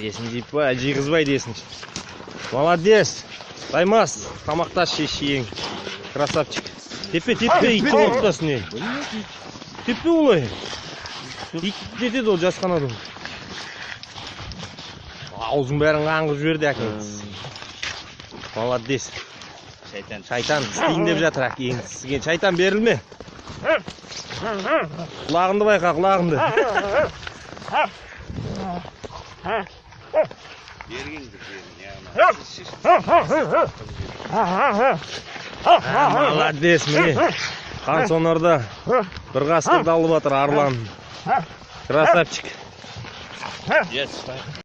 Есін жейіп ба, жиғызбай десін. Молодец. Таймас, тамақтас шешейін. Красавчик. Тепе, итті оқтасын ел. Тепе олай. Ит детеді ол жасқан адам. Аузың бәрін қаңғып жіберді әкеңіз. Молодец. Шайтан істейін деп жатыр әкең. Сізге шайтан берілме. Құлағынды байқа, құлағынды. Молодец, міне. Қан сонарда бір қасқырды алып жатыр арлан. Красавчик.